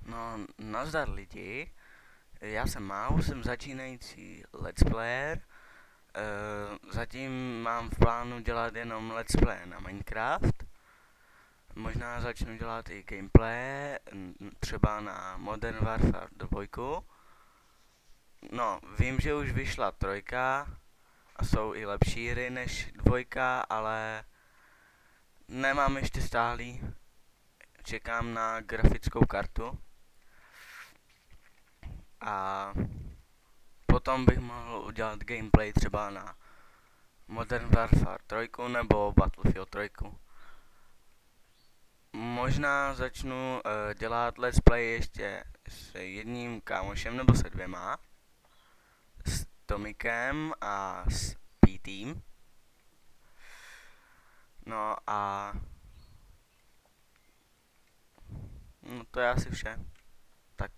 No, nazdar lidi, já jsem Mau, jsem začínající let's player. Zatím mám v plánu dělat jenom let's play na Minecraft. Možná začnu dělat i gameplay, třeba na Modern Warfare 2. No, vím, že už vyšla 3 a jsou i lepší hry než 2, ale nemám ještě stáhlý. Čekám na grafickou kartu. A potom bych mohl udělat gameplay třeba na Modern Warfare 3 nebo Battlefield 3. Možná začnu dělat let's play ještě s jedním kámošem nebo se 2, s Tomikem a s Ptým. No a no to je asi vše. Tak